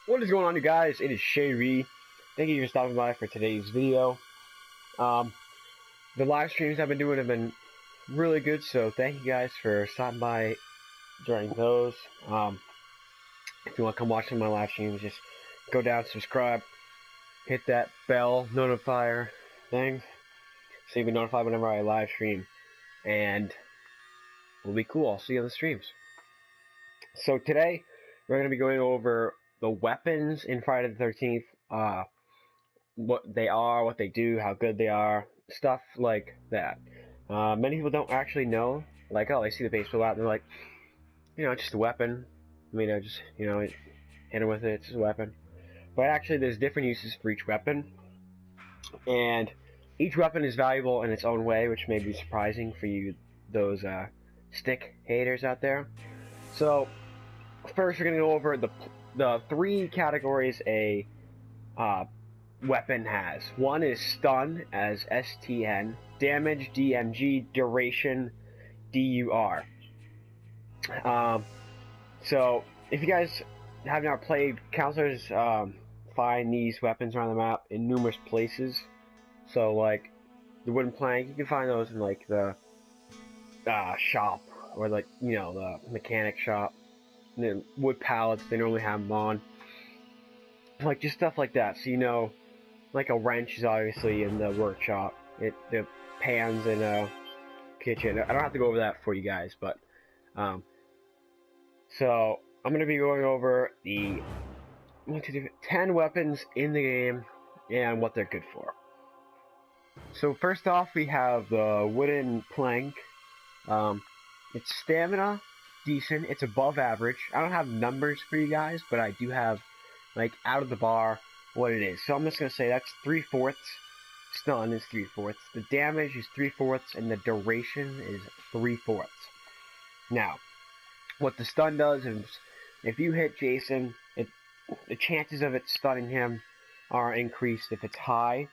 What is going on, you guys? It is Shay. Thank you for stopping by for today's video. The live streams I've been doing have been really good, so thank you guys for stopping by during those. If you want to come watch some of my live streams, just go down, subscribe, hit that bell notifier thing, so you can be notified whenever I live stream, and it'll be cool. I'll see you on the streams. So today, we're going to be going over the weapons in Friday the 13th, what they are, what they do, how good they are, stuff like that. Many people don't actually know, like, oh, they see the baseball bat and they're like, it's just a weapon. I mean, I just, hit them with it, it's just a weapon. But actually, there's different uses for each weapon, and each weapon is valuable in its own way, which may be surprising for you, those stick haters out there. So, first, we're going to go over the three categories a weapon has. One is stun, as STN, damage, DMG, duration, DUR. So if you guys have not played, counselors find these weapons around the map in numerous places. So like the wooden plank, you can find those in like the shop, or like the mechanic shop. And then wood pallets, they normally have them on, like just stuff like that. So like a wrench is obviously in the workshop. The pans in a kitchen. I don't have to go over that for you guys, but so I'm gonna be going over the 10 weapons in the game and what they're good for. So first off, we have the wooden plank. It's stamina, decent. It's above average. I don't have numbers for you guys, but I do have like out of the bar what it is. So I'm just gonna say that's 3/4. Stun is 3/4. The damage is 3/4, and the duration is 3/4. Now, what the stun does is, if you hit Jason, the chances of it stunning him are increased if it's high.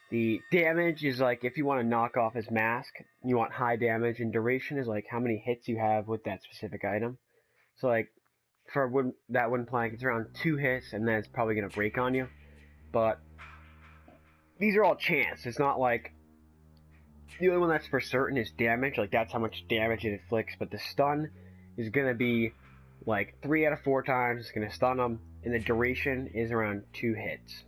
The damage is like if you want to knock off his mask, you want high damage, and duration is like how many hits you have with that specific item. So like for that wooden plank, it's around 2 hits, and then it's probably gonna break on you. But these are all chance. It's not like the only one that's for certain is damage. Like that's how much damage it inflicts. But the stun is gonna be like 3 out of 4 times it's gonna stun them, and the duration is around 2 hits.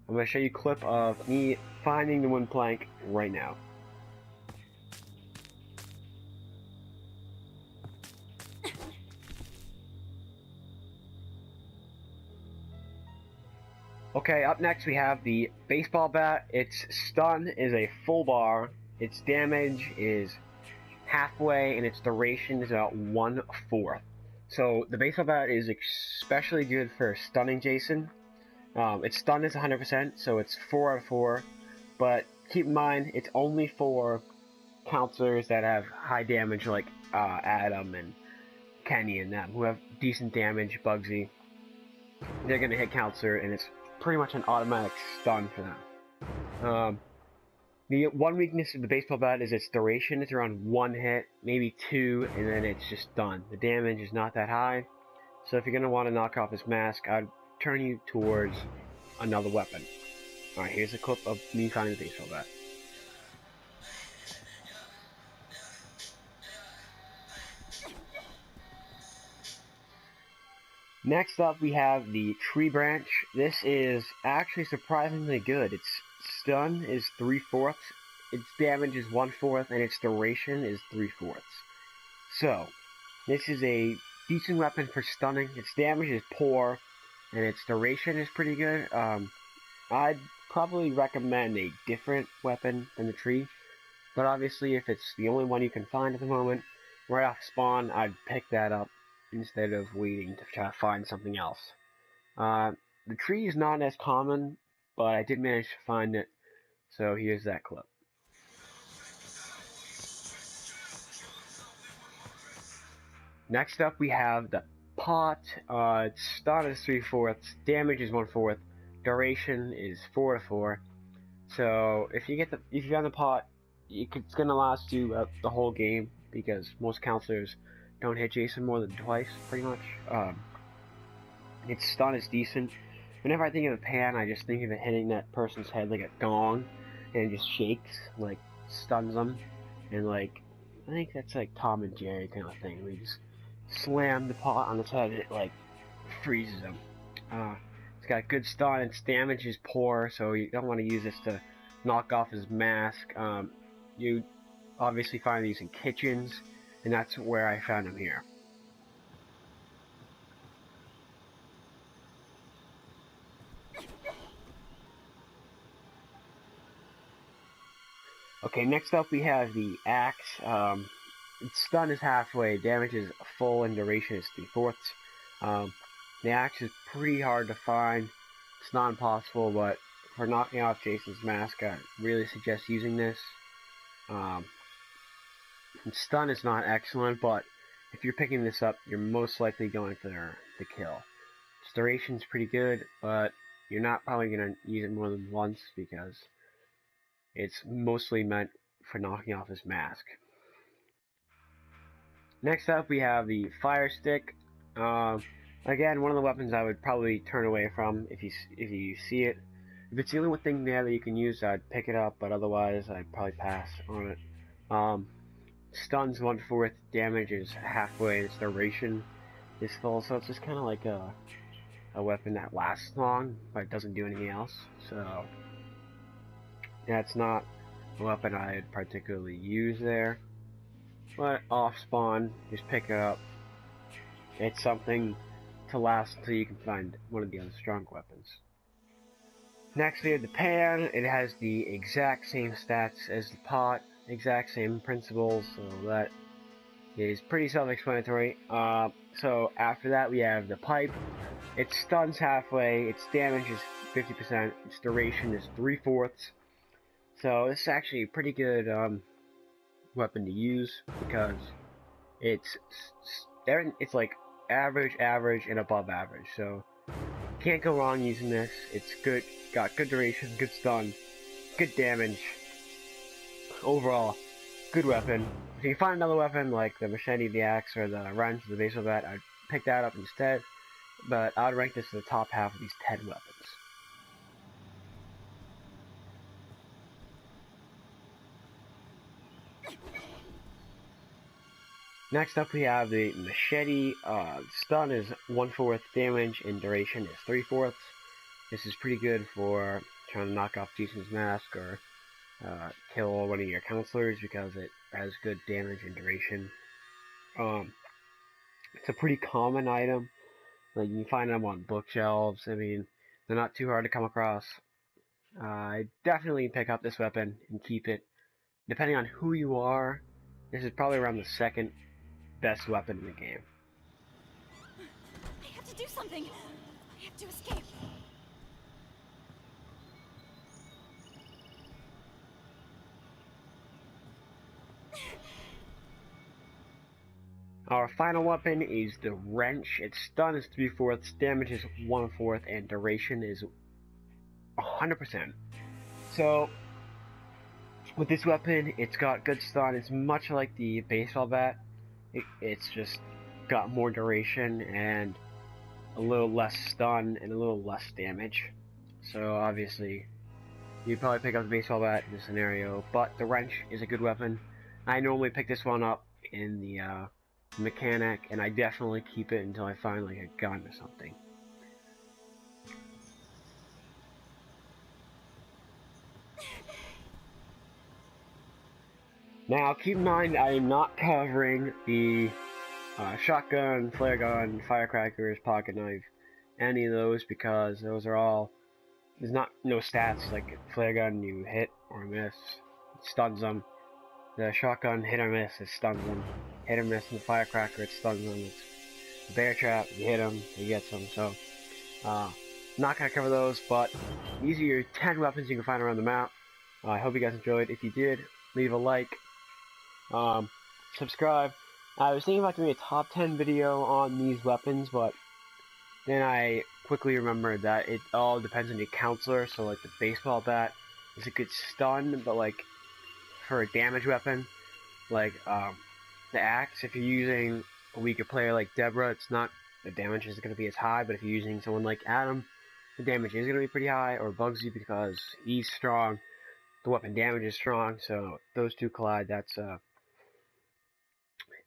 I'm going to show you a clip of me finding the wooden plank right now. Okay, up next we have the baseball bat. Its stun is a full bar, its damage is halfway, and its duration is about 1/4. So the baseball bat is especially good for stunning Jason. Its stun is 100%, so it's 4 out of 4, but keep in mind, it's only for counselors that have high damage, like Adam and Kenny and them, who have decent damage. Bugsy, they're going to hit counselor, and it's pretty much an automatic stun for them. The one weakness of the baseball bat is its duration. It's around 1 hit, maybe 2, and then it's just done. The damage is not that high, so if you're going to want to knock off his mask, I'd turn you towards another weapon. Alright, here's a clip of me finding the baseball bat. Next up, we have the tree branch. This is actually surprisingly good. Its stun is 3/4, its damage is 1/4, and its duration is 3/4. So, this is a decent weapon for stunning. Its damage is poor, and its duration is pretty good. I'd probably recommend a different weapon than the tree, but obviously if it's the only one you can find at the moment, right off spawn, I'd pick that up instead of waiting to try to find something else. The tree is not as common, but I did manage to find it, so here's that clip. Next up we have the pot. Its stun is 3/4, damage is 1/4, duration is 4 to 4. So if you found the pot, it's gonna last you the whole game, because most counselors don't hit Jason more than twice, pretty much. Its stun is decent. Whenever I think of a pan, I just think of it hitting that person's head like a gong, and it just shakes, like stuns them, and like I think that's like Tom and Jerry kind of thing. We just slam the pot on its head and it like freezes him. It's got good stun. Its damage is poor, so you don't want to use this to knock off his mask. You obviously find these in kitchens, and that's where I found them here. Okay, next up we have the axe. Its stun is halfway, damage is full, and duration is 3/4. The axe is pretty hard to find. It's not impossible, but for knocking off Jason's mask, I really suggest using this. Stun is not excellent, but if you're picking this up, you're most likely going for the kill. Its duration's pretty good, but you're not probably going to use it more than once because it's mostly meant for knocking off his mask. Next up, we have the fire stick. Again, one of the weapons I would probably turn away from if you see it. If it's the only thing there that you can use, I'd pick it up, but otherwise, I'd probably pass on it. Stun's 1/4, damage is halfway, its duration is full, so it's just kind of like a weapon that lasts long, but doesn't do anything else. So yeah, it's not a weapon I'd particularly use there. But off spawn, just pick it up. It's something to last until you can find one of the other strong weapons. Next we have the pan. It has the exact same stats as the pot, exact same principles, so that is pretty self-explanatory. So after that we have the pipe. It stuns halfway, its damage is 50%, its duration is 3/4. So this is actually a pretty good weapon to use because it's like average, and above average. So can't go wrong using this. It's good, got good duration, good stun, good damage. Overall, good weapon. If you find another weapon like the machete, the axe, or the wrench, or the baseball bat, I'd pick that up instead. But I would rank this in the top half of these 10 weapons. Next up we have the machete. Stun is 1/4, damage and duration is 3/4. This is pretty good for trying to knock off Jason's mask or kill one of your counselors because it has good damage and duration. It's a pretty common item. Like you can find them on bookshelves. I mean, they're not too hard to come across. I definitely pick up this weapon and keep it. Depending on who you are, this is probably around the second best weapon in the game. I have to do something. I have to escape. Our final weapon is the wrench. Its stun is 3/4, damage is 1/4, and duration is 100%. So with this weapon, it's got good stun. It's much like the baseball bat. It's just got more duration and a little less stun and a little less damage. So obviously, you'd probably pick up the baseball bat in this scenario, but the wrench is a good weapon. I normally pick this one up in the mechanic, and I definitely keep it until I find like a gun or something. Now keep in mind I am not covering the shotgun, flare gun, firecrackers, pocket knife, any of those, because those are all, there's no stats. Like flare gun, you hit or miss, it stuns them. The shotgun, hit or miss, it stuns them. Hit or miss, and the firecracker, it stuns them. It's a bear trap, you hit them, you get them. So not gonna cover those, but these are your 10 weapons you can find around the map. I hope you guys enjoyed. If you did, leave a like, subscribe. I was thinking about doing a top 10 video on these weapons, but then I quickly remembered that it all depends on your counselor. So like the baseball bat is a good stun, but like for a damage weapon, like the axe, if you're using a weaker player like Deborah, it's not the damage isn't going to be as high, but if you're using someone like Adam, the damage is going to be pretty high, or Bugsy because he's strong, the weapon damage is strong, so those two collide, that's a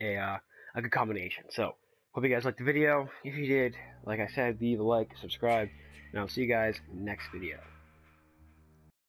good combination. So, hope you guys liked the video. If you did, like I said, leave a like, subscribe, and I'll see you guys next video.